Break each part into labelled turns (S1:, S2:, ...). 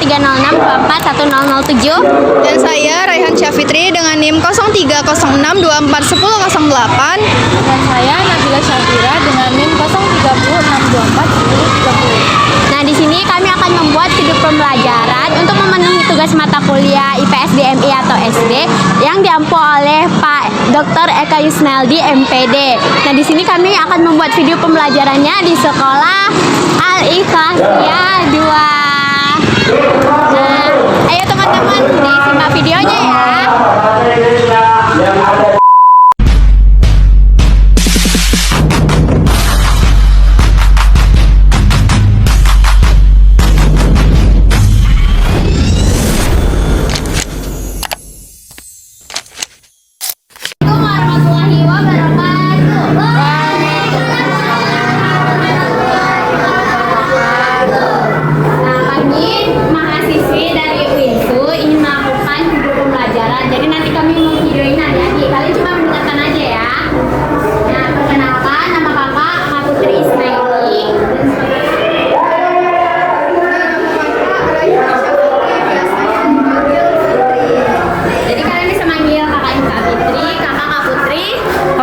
S1: 306241007.
S2: Dan saya Raihan Syafitri dengan NIM 0306241008.
S3: Dan saya Nabila Syafira dengan NIM 0306241030.
S1: Nah, di sini kami akan membuat video pembelajaran untuk memenuhi tugas mata kuliah IPS DMI atau SD yang diampu oleh Pak Dr. Eka Yusnaldi MPD. Nah, di sini kami akan membuat video pembelajarannya di sekolah Al-Ikhlasiyah 2. Nah, ayo teman-teman disimak videonya ya.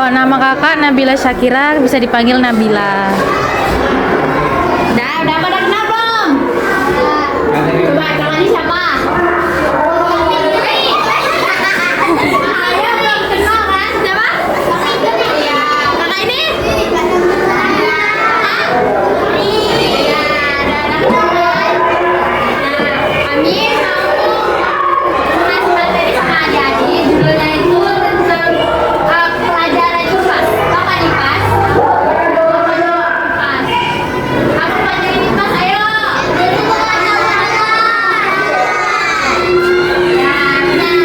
S3: Nama kakak Nabila Syakira, bisa dipanggil Nabila.
S1: Udah pada kenal belum? Coba tangannya siapa? Ayo belum kenal kan? Siapa? Iya, kakak ini? Iya, udah kenal kan? Nah, kami mau ngasih materi sama adik-adik. Judulnya itu tentang pelajaran IPAS. Bapak IPAS? Apa pelajaran IPAS? Ayo. Ya,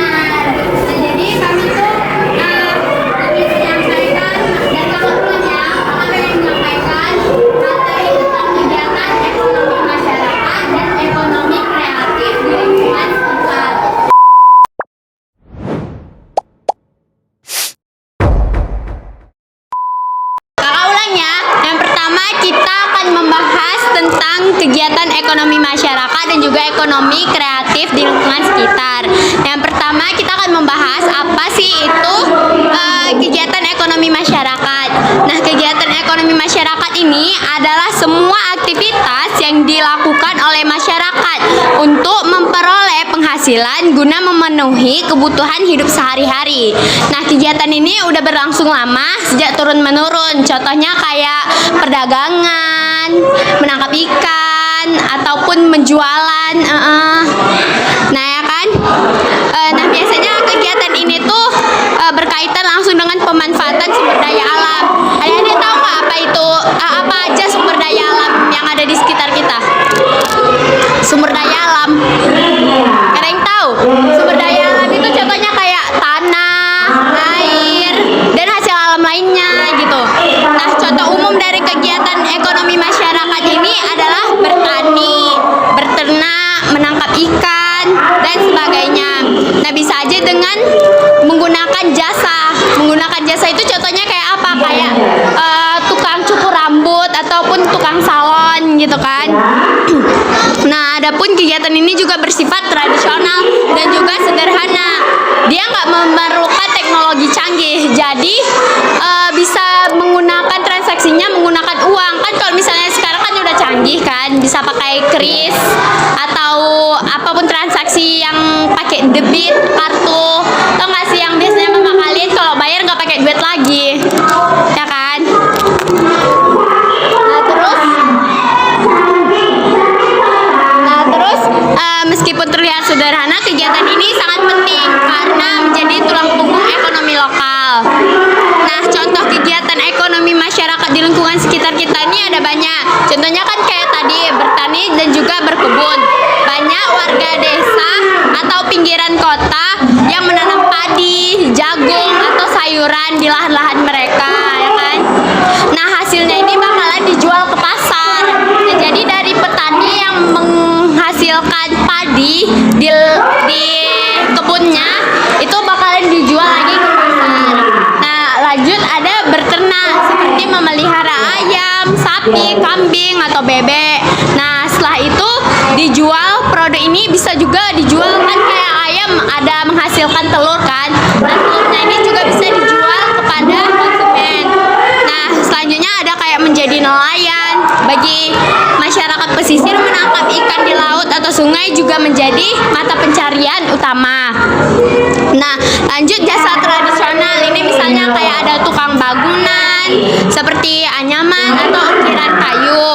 S1: benar. Jadi kami tuh ingin menyampaikan dan kakak duluan ya. Kakak pengen menyampaikan materi tentang kegiatan ekonomi masyarakat dan ekonomi kreatif di lingkungan sekitar. Kakak ulang ya. Yang pertama kita akan membahas tentang kegiatan ekonomi masyarakat dan juga ekonomi kreatif di lingkungan sekitar. Yang pertama kita akan membahas apa sih itu kegiatan ekonomi masyarakat. Nah, kegiatan ekonomi masyarakat ini adalah semua aktivitas yang dilakukan oleh masyarakat untuk memperoleh penghasilan guna memenuhi kebutuhan hidup sehari-hari. Nah, kegiatan ini udah berlangsung lama sejak turun-menurun. Contohnya kayak perdagangan, menangkap ikan, ataupun menjualan. Nah, ya kan? Nah, biasanya kegiatan ini tuh berkaitan langsung dengan pemanfaatan sumber daya alam. Adik-adik tahu nggak apa itu? Apa aja sumber daya alam yang ada di sekitar kita? Sumber daya alam. Ada yang tahu? Sumber daya alam itu contohnya kayak tanah, air, dan hasil alam lainnya gitu. Nah, contoh umum dari kegiatan ekonomi masyarakat ini adalah bertani, berternak, menangkap ikan, dan sebagainya. Nah, bisa aja dengan menggunakan jasa. Menggunakan jasa itu contohnya kayak apa? Kayak tukang cukur rambut ataupun tukang salon gitu kan. Nah, adapun kegiatan ini juga bersifat tradisional dan juga sederhana. Dia nggak memerlukan teknologi canggih, jadi bisa menggunakan transaksinya menggunakan uang. Kan kalau misalnya sekarang kan udah canggih kan, bisa pakai kris atau apapun transaksi yang pakai debit, kartu. Tau nggak sih yang biasanya mama kalian kalau bayar nggak pakai duit lagi, ya kan? Meskipun terlihat sederhana, kegiatan ini sangat penting karena menjadi tulang punggung ekonomi lokal. Nah, contoh kegiatan ekonomi masyarakat di lingkungan sekitar kita ini ada banyak. Contohnya kan kayak tadi bertani dan juga berkebun. Banyak warga desa atau pinggiran kota yang menanam padi, jagung, atau sayuran di lahan-lahan mereka, ya kan? Nah, hasilnya ini bakalan dijual ke pasar. Nah, jadi dari petani yang menghasilkan padi di kebunnya itu bakalan dijual lagi ke pasar. Nah, lanjut ada berternak seperti memelihara ayam, sapi, kambing, atau bebek. Nah, setelah itu dijual, produk ini bisa juga dijual kan kayak ayam ada menghasilkan telur kan. Nah, telurnya ini juga bisa dijual kepada konsumen. Nah, selanjutnya ada kayak menjadi nelayan. Bagi masyarakat pesisir, menangkap ikan di laut atau sungai juga menjadi mata pencarian utama. Nah, lanjut jasa tradisional. Ini misalnya kayak ada tukang bangunan seperti anyaman atau ukiran kayu.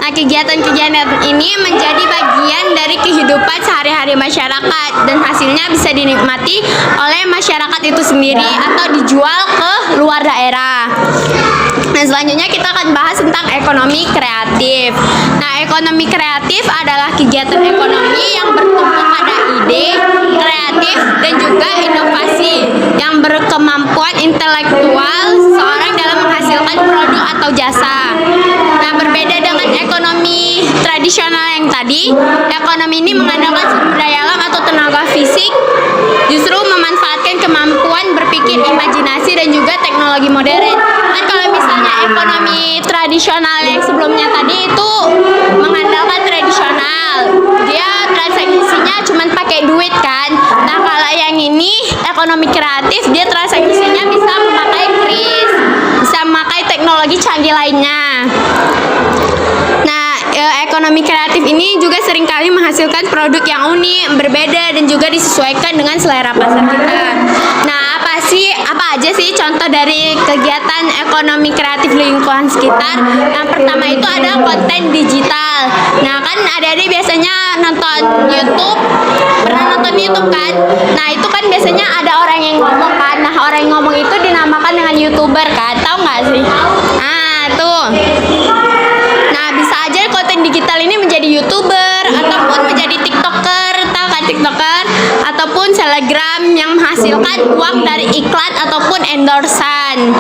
S1: Nah, kegiatan-kegiatan ini menjadi bagian dari kehidupan sehari-hari masyarakat dan hasilnya bisa dinikmati oleh masyarakat itu sendiri atau dijual ke luar daerah. Nah, selanjutnya kita akan bahas tentang ekonomi kreatif. Nah, ekonomi kreatif adalah kegiatan ekonomi yang bertumpu pada ide, kreatif, dan juga inovasi yang berkemampuan intelektual seseorang dalam menghasilkan produk atau jasa. Nah, berbeda dengan ekonomi tradisional yang tadi, ekonomi ini mengandalkan sumber daya alam atau tenaga fisik, justru memanfaatkan kemampuan berpikir, imajinasi, dan juga teknologi modern. Kan kalau misalnya ekonomi tradisional yang sebelumnya tadi itu mengandalkan tradisional, dia transaksinya cuma pakai duit kan. Nah, kalau yang ini ekonomi kreatif, dia transaksinya bisa memakai kris, bisa memakai teknologi canggih lainnya. Nah, ekonomi kreatif ini juga seringkali menghasilkan produk yang unik, berbeda, dan juga disesuaikan dengan selera pasar kita. Nah, apa aja sih contoh dari kegiatan ekonomi kreatif lingkungan sekitar? Yang pertama itu ada konten digital. Nah, kan adik-adik biasanya nonton YouTube, pernah nonton YouTube kan? Nah, itu kan biasanya ada orang yang ngomong kan. Nah, orang yang ngomong itu dinamakan dengan YouTuber kan? Tahu nggak sih? Ah, tuh. Nah, bisa aja konten digital ini menjadi YouTuber ataupun menjadi TikToker, tahu kan TikToker? Ataupun selebgram yang menghasilkan uang dari iklan ataupun endorsan.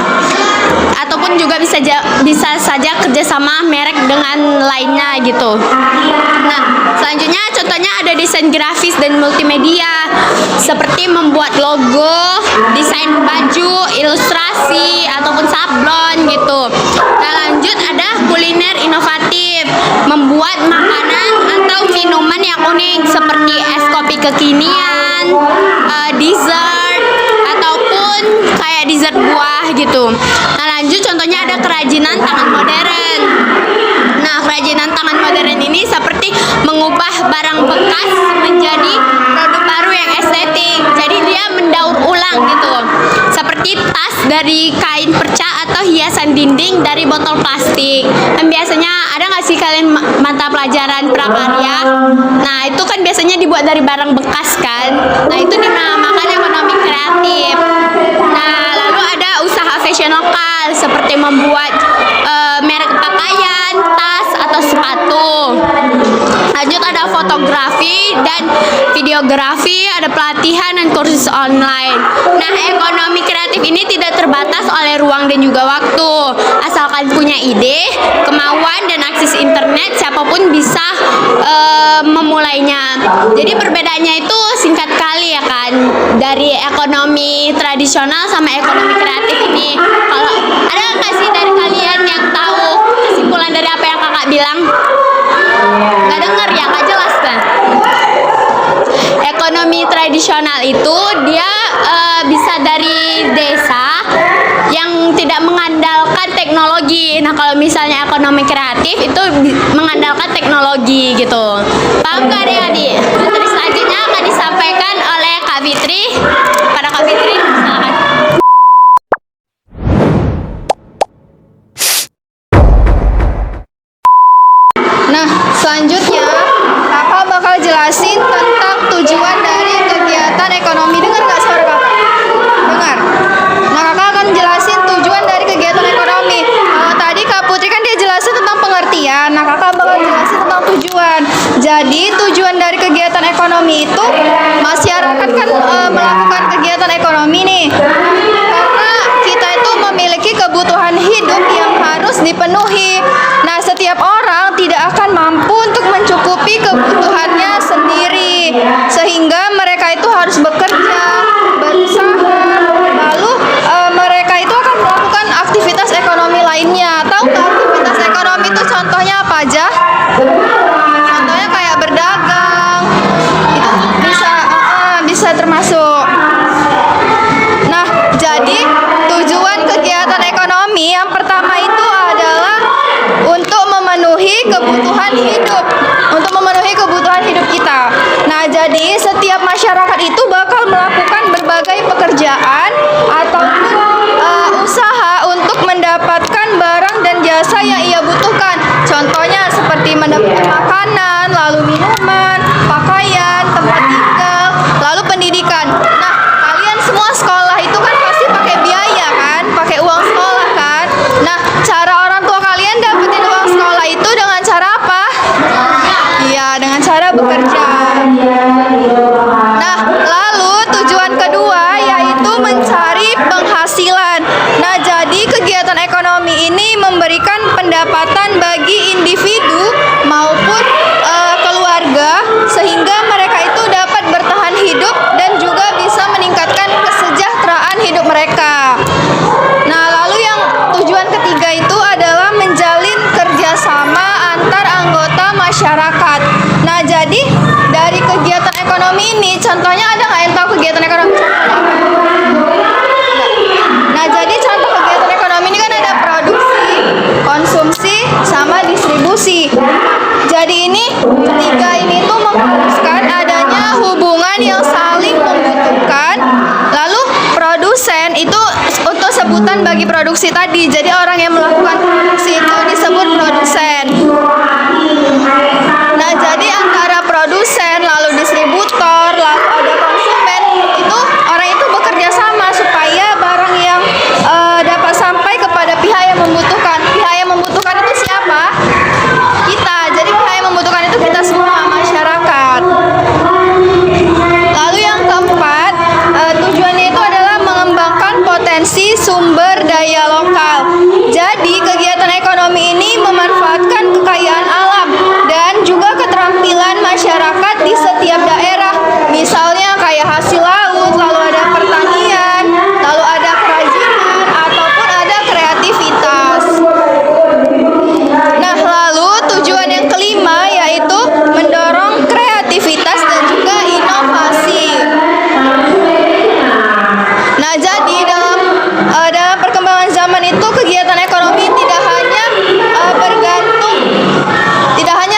S1: Ataupun juga bisa saja kerjasama merek dengan lainnya gitu. Nah, selanjutnya contohnya ada desain grafis dan multimedia seperti membuat logo, desain baju, ilustrasi ataupun sablon gitu. Nah, lanjut ada kuliner inovatif, membuat makanan atau minuman yang unik seperti es kopi kekinian, dessert ataupun kayak dessert buah gitu. Nah, lanjut contohnya ada kerajinan tangan modern. Nah, kerajinan tangan modern ini seperti mengubah barang bekas menjadi produk baru yang estetik. Jadi dia mendaur ulang gitu. Seperti tas dari kain perca atau hiasan dinding dari botol plastik. Dan biasanya ada nggak sih kalian mata pelajaran prakarya? Nah, itu kan biasanya dibuat dari barang bekas kan. Nah, itu dinamakan ekonomi kreatif. Nah, lalu ada usaha fashion lokal seperti membuat merek pakaian, tas atau sepatu. Lanjut ada fotografi dan videografi, ada pelatihan dan kursus online. Nah, ekonomi kreatif ini tidak terbatas oleh ruang dan juga waktu. Asalkan punya ide, kemauan, dan akses internet, siapapun bisa memulainya. Jadi perbedaannya itu singkat kali ya kan, dari ekonomi tradisional sama ekonomi kreatif ini. Kalau ada nggak sih dari kalian yang tahu kesimpulan dari apa yang kakak bilang? Nggak denger ya, nggak jelas kan? Ekonomi tradisional itu dia bisa dari desa yang tidak mengandalkan teknologi. Nah, kalau misalnya ekonomi kreatif itu mengandalkan teknologi gitu. Paham nggak adik-adik? Materi selanjutnya akan disampaikan oleh Kak Fitri. Pada Kak Fitri, silakan.
S2: Nah, selanjutnya kakak bakal jelasin tentang tujuan dari kegiatan ekonomi. Dengar nggak suara kakak? Dengar. Nah, kakak akan jelasin tujuan dari kegiatan ekonomi. Kalau tadi Kak Putri kan dia jelasin tentang pengertian. Nah, kakak bakal jelasin tentang tujuan. Jadi tujuan dari kegiatan ekonomi itu masyarakat kan melakukan kegiatan ekonomi nih. Karena kita itu memiliki kebutuhan hidup yang harus dipenuhi. Nah, setiap orang tidak akan mampu untuk mencukupi kebutuhannya sendiri, sehingga mereka itu harus bekerja, berusaha, lalu mereka itu akan melakukan aktivitas ekonomi lainnya. Tahu nggak aktivitas ekonomi itu contohnya apa aja? Contohnya kayak hidup, untuk memenuhi kebutuhan hidup kita. Nah, jadi setiap masyarakat itu bakal melakukan berbagai pekerjaan ataupun usaha untuk mendapatkan barang dan jasa yang ia butuhkan. Contohnya seperti mendapatkan makanan, lalu minuman, pakaian, tempat tinggal, lalu pendidikan. Nah, kalian semua sekolah itu kan pasti pakai biaya kan, pakai uang sekolah kan. Nah, cara orang tua kalian dapetin uang sekolah itu dengan cara apa? Iya, dengan cara bekerja. Nah, lalu tujuan kedua yaitu mencari penghasilan. Nah, jadi kegiatan ekonomi ini memberikan pendapatan bagi individu maupun keluarga sehingga mereka itu dapat bertahan hidup dan juga bisa meningkatkan kesejahteraan hidup mereka. Nah, lalu yang tujuan ketiga itu adalah menjalin kerjasama antar anggota masyarakat. Nah, jadi dari kegiatan ekonomi ini, contohnya ada nggak yang tahu kegiatan ekonomi? Nah, jadi contoh kegiatan ekonomi ini kan ada produksi, konsumsi, sama distribusi. Jadi ini tiga ini tuh mengharuskan adanya hubungan yang saling membutuhkan. Lalu produsen itu untuk sebutan bagi produksi tadi. Jadi orang yang melakukan produksi itu disebut produsen. Nah, jadi antara produsen, lalu distributor, lalu ada konsumen, itu orang itu bekerja sama supaya barang yang dapat sampai kepada pihak yang membutuhkan. Pihak yang membutuhkan itu siapa? Kita. Jadi pihak yang membutuhkan itu kita semua, masyarakat. Lalu yang keempat, tujuannya itu adalah mengembangkan potensi sumber daya lokal. Jadi kegiatan ekonomi ini memanfaatkan kekayaan alam dan juga keterampilan masyarakat di setiap daerah. Misalnya kayak hasil laut, lalu ada pertanian, lalu ada kerajinan, ataupun ada kreativitas. Nah, lalu tujuan yang kelima yaitu mendorong kreativitas dan juga inovasi. Nah, jadi dalam perkembangan zaman itu kegiatan ekonomi tidak hanya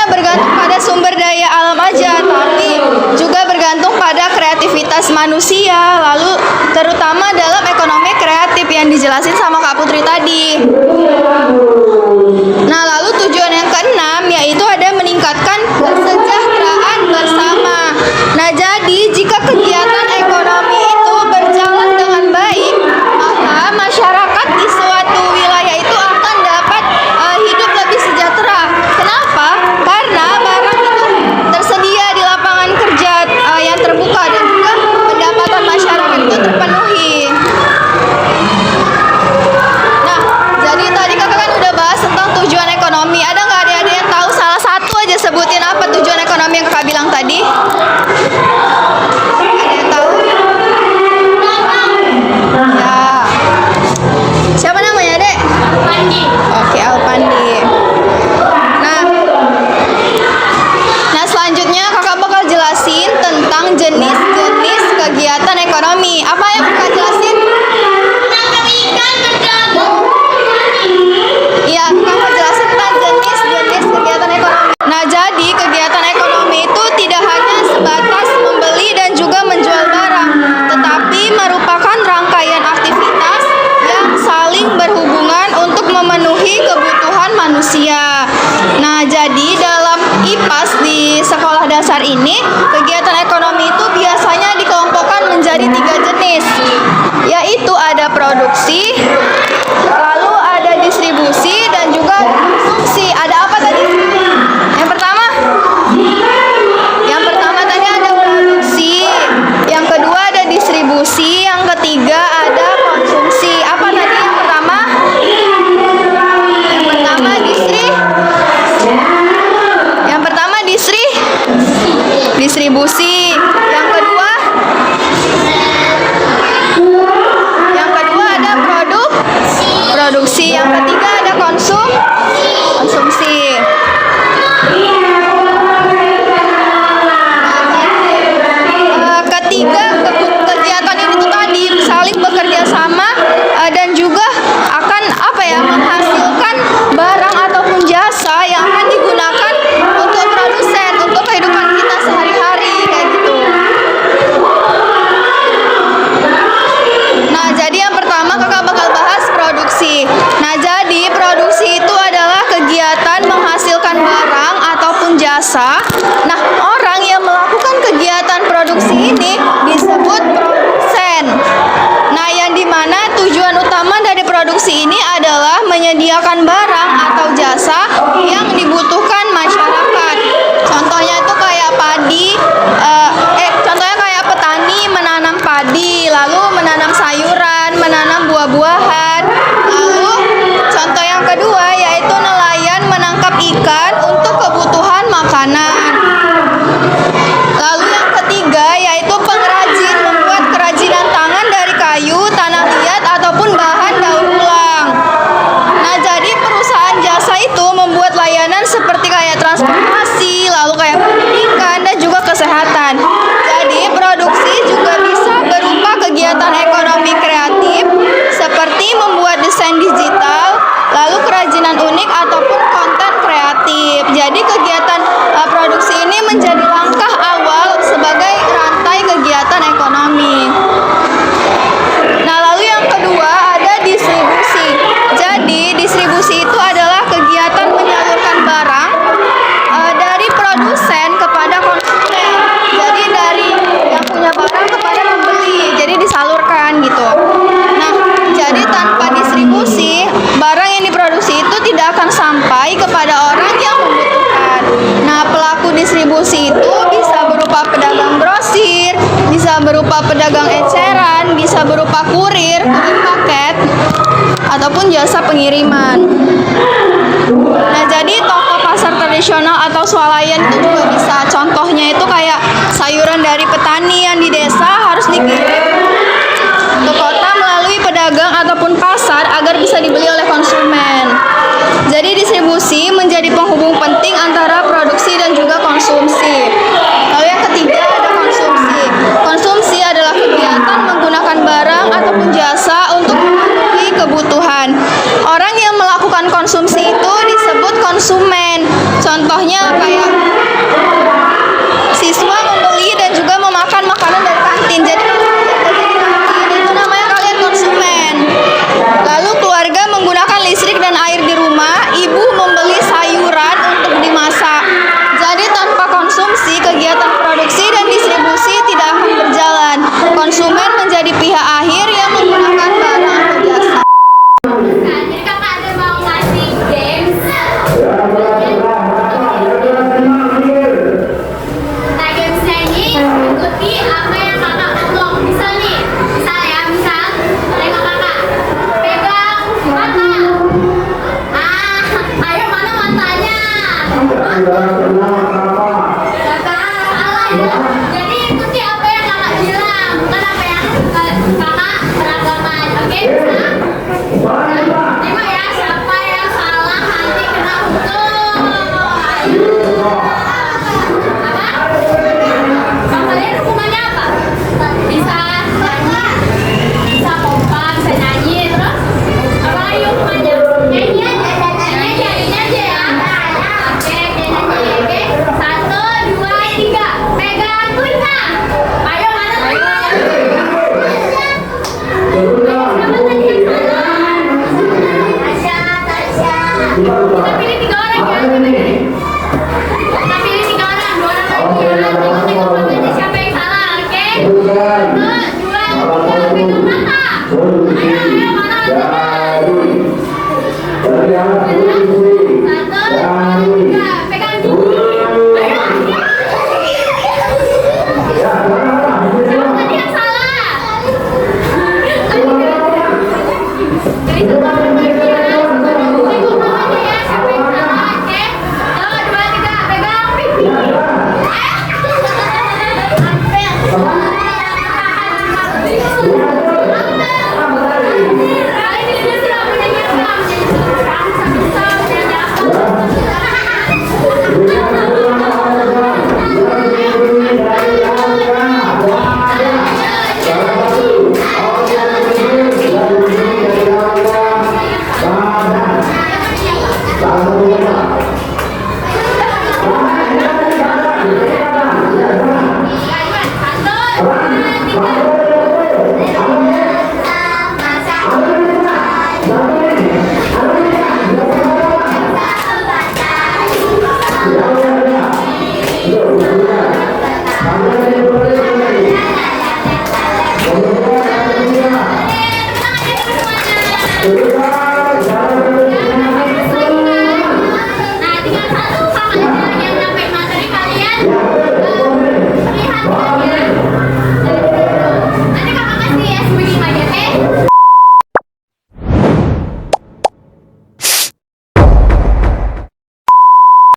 S2: bergantung pada sumber daya alam aja, tapi juga bergantung pada kreativitas manusia, lalu terutama dalam ekonomi kreatif yang dijelasin sama Kak Putri tadi. Nah, lalu tujuan yang keenam yaitu ada meningkatkan kesejahteraan bersama. Nah, jadi jika kegiatan ekonomi itu berjalan dengan baik, maka masyarakat di suatu wilayah itu akan dapat hidup lebih sejahtera. Kenapa? Karena barang itu tersedia di lapangan kerja yang terbuka dan juga pendapatan masyarakat itu terpenuhi. Nah, jadi tadi kakak kan udah bahas tentang tujuan ekonomi. Ada nggak adik-adik yang tahu salah satu aja, sebutin apa tujuan ekonomi yang kakak bilang tadi? Ada yang tahu? Ya. Siapa namanya, Dek?
S1: Pandi.
S2: Oke, Alpandi. Nah, selanjutnya kakak bakal jelasin tentang jenis-jenis kegiatan ekonomi. Apa yang kakak jelasin?
S1: Menangkap ikan, berdagang.
S2: Iya, kakak mau jelasin tentang jenis-jenis kegiatan ekonomi. Nah, jadi kegiatan ekonomi itu tidak hanya sebatas membeli dan juga menjual barang, tetapi merupakan rangkaian aktivitas yang saling berhubungan untuk memenuhi kebutuhan manusia. Nah, jadi dalam IPAS di sekolah dasar ini, kegiatan ekonomi itu biasanya dikelompokkan menjadi 3 jenis, yaitu ada produksi, lalu ada distribusi, dan juga konsumsi. Ada apa tadi? Yang pertama? Yang pertama tadi ada produksi, yang kedua ada distribusi, yang ketiga ada konsumsi. Apa tadi yang pertama? Yang pertama distribusi. Yang kedua ada produksi. Yang ketiga ada konsumsi. Ketiga kegiatan ini tuh tadi saling bekerja sama dan juga akan menghasilkan barang ataupun jasa yang akan digunakan berupa pedagang eceran, bisa berupa kurir paket, ataupun jasa pengiriman. Nah, jadi toko pasar tradisional atau swalayan itu juga bisa. Contohnya itu kayak sayuran dari petani yang di desa harus dikirim ke kota melalui pedagang ataupun pasar agar bisa dibeli oleh konsumen. Jadi distribusi menjadi penghubung penting antara produksi dan juga konsumsi. Lalu yang ketiga ada konsumsi. Konsumsi adalah kegiatan menggunakan barang ataupun jasa untuk memenuhi kebutuhan. Orang yang melakukan konsumsi itu disebut konsumen. Contohnya kayak siswa membeli dan juga memakan makanan dari kantin. Jadi itu namanya kalian konsumen. Lalu keluarga menggunakan listrik dan air di rumah. Ibu membeli sayuran untuk dimasak. Jadi tanpa konsumsi, kegiatan produksi dan distribusi tidak akan berjalan. Konsumen menjadi pihak akhir yang menggunakan barang atau jasa.
S1: Jadi kakak ada mau ngasih games. Nah, gamesnya ini ikuti apa yang kakak ngomong. Misal nih, misal kakak pegang mata. Ayo mana matanya? Salah ya. Jadi ikuti apa yang kakak bilang, bukan apa yang kakak beragaman. Oke, bisa? Terima ya, siapa yang salah nanti kena hukum. Ayo. Apa? Kalian hukumannya apa? Bisa nyanyi, bisa kompak, bisa nyanyi, terus apa lagi hukumannya? Nyanyi aja ya. Oke, nyanyi. Oke, 1, 2, 3, pegang telinga. Ayo mana telinganya? Kita pilih 3 orang ya. Kita pilih 3 orang, 2 orang lagi ya. Tengok matanya siapa yang salah, oke? 1, 2, 3, pegang mata. Ayo mana matanya? 1, 2, 3, pegang gigi. Ayo. Siapa tadi yang salah? Jadi tetap berbagi ya. Tengok mamanya ya, siapa yang salah, oke? 1, 2, 3, pegang pipi. Nah, tinggal satu kakak yang nyampe materi kalian. Lihat ya. Nanti kakak kasih SB5 aja, oke?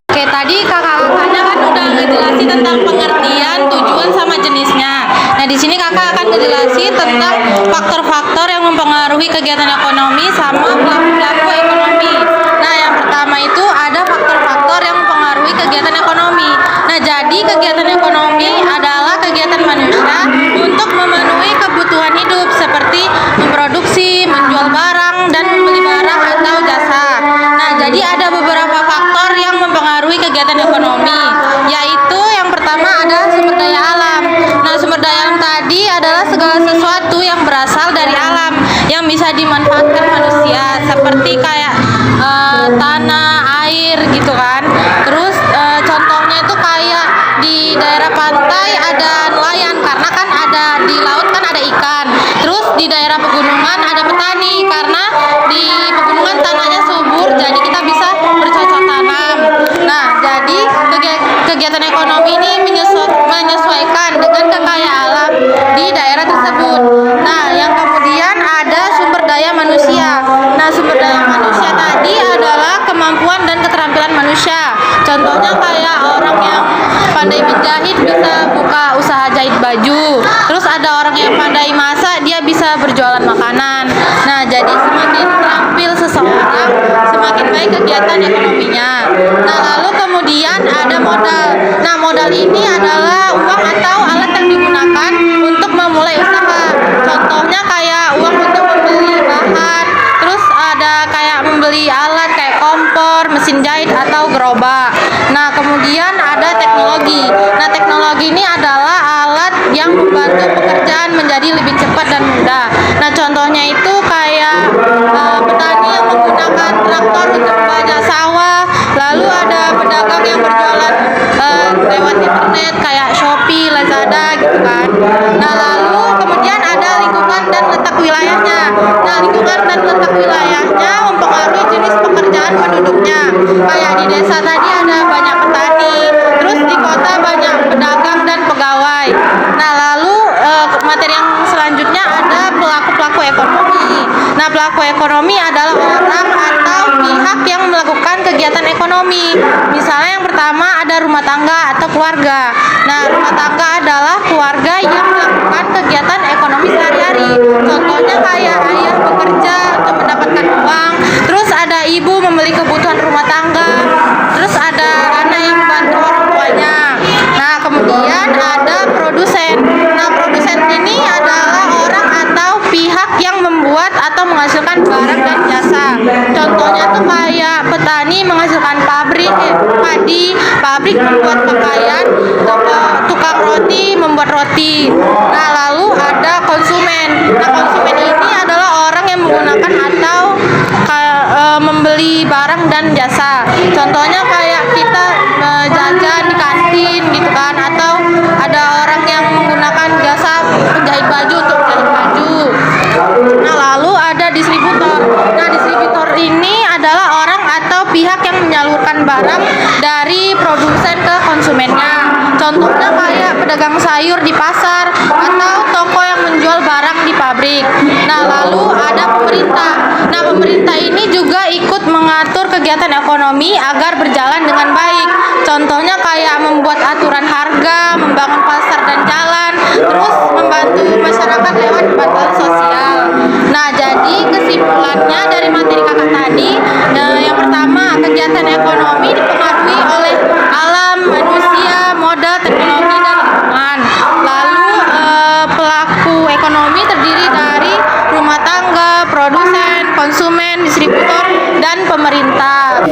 S3: Oke, tadi kakak-kakaknya kan udah ngejelasin tentang pengertian, tujuan sama jenisnya. Nah, di sini kakak akan ngejelasin tentang faktor-faktor yang mempengaruhi kegiatan ekonomi sama pelaku-pelaku ekonomi. Nah, yang pertama itu ada faktor-faktor yang mempengaruhi kegiatan ekonomi. Nah, jadi kegiatan ekonomi adalah kegiatan manusia untuk memenuhi kebutuhan hidup seperti memproduksi, menjual barang, dan membeli barang atau jasa. Nah, jadi ada beberapa faktor yang mempengaruhi kegiatan ekonomi, yaitu yang pertama ada sumber daya alam. Nah, sumber daya alam tadi adalah segala sesuatu yang berasal dari alam yang bisa dimanfaatkan manusia, seperti kayak tanah, air gitu kan. Terus contohnya itu kayak di daerah pantai ada nelayan karena kan ada di laut kan ada ikan. Terus di daerah pegunungan ada petani karena di pegunungan tanahnya subur, jadi kita bisa bercocok tanam. Nah, jadi kegiatan ekonomi ini menyesuaikan dengan kekayaan alam di daerah baju. Terus ada orang yang pandai masak, dia bisa berjualan makanan. Nah, jadi semakin terampil seseorang, semakin baik kegiatan ekonominya. Nah, lalu kemudian ada modal. Nah, modal ini adalah uang atau alat yang digunakan untuk memulai usaha. Contohnya kayak uang untuk membeli bahan, terus ada kayak membeli alat kayak kompor, mesin jahit atau gerobak. Nah, kemudian ada teknologi. Nah, teknologi ini adalah alat yang membantu pekerjaan menjadi lebih cepat dan mudah. Nah, contohnya itu kayak petani yang menggunakan traktor untuk membajak sawah, lalu ada pedagang yang berjualan lewat internet kayak Shopee, Lazada gitu kan. Nah, lalu kemudian ada lingkungan dan letak wilayahnya. Nah, lingkungan dan letak wilayahnya mempengaruhi jenis pekerjaan penduduknya. Kayak di desa tadi ada banyak petani, terus di kota banyak pedagang dan pegawai. Nah, lalu materi yang selanjutnya ada pelaku-pelaku ekonomi. Nah, pelaku ekonomi adalah orang atau pihak yang melakukan kegiatan ekonomi. Misalnya yang pertama ada rumah tangga atau keluarga. Nah, rumah tangga adalah keluarga yang melakukan kegiatan ekonomi sehari-hari. Contohnya kayak ayah bekerja untuk mendapatkan uang, terus ada ibu membeli kebutuhan rumah tangga, terus ada anak yang membantu orang tuanya. Nah, kemudian ada produsen. Nah, produsen ini adalah orang atau pihak yang membuat atau menghasilkan barang dan jasa. Contohnya tuh kayak petani menghasilkan padi, pabrik membuat pakaian, tukang roti membuat roti. Nah, lalu ada konsumen. Nah, konsumen ini adalah orang yang menggunakan atau membeli barang dan jasa. Contohnya kayak kita jajan di kantin gitu kan, atau ada orang yang menggunakan jasa penjahit baju untuk menjahit baju. Nah, lalu ada distributor. Nah, distributor ini adalah orang atau pihak yang menyalurkan barang dari produsen ke konsumennya. Contohnya kayak pedagang sayur di pasar atau toko yang menjual barang di pabrik. Nah, lalu ada pemerintah. Nah, pemerintah ini juga ikut mengatur kegiatan ekonomi agar berjalan dengan baik. Contohnya kayak membuat aturan harga, membangun pasar dan jalan, terus membantu masyarakat lewat bantuan sosial. Nah, jadi kesimpulannya dari materi kakak tadi, yang pertama, kegiatan ekonomi dipengaruhi oleh alam, manusia, modal, teknologi, dan lingkungan. Lalu pelaku ekonomi terdiri dari rumah tangga, produsen, konsumen, distributor, dan pemerintah.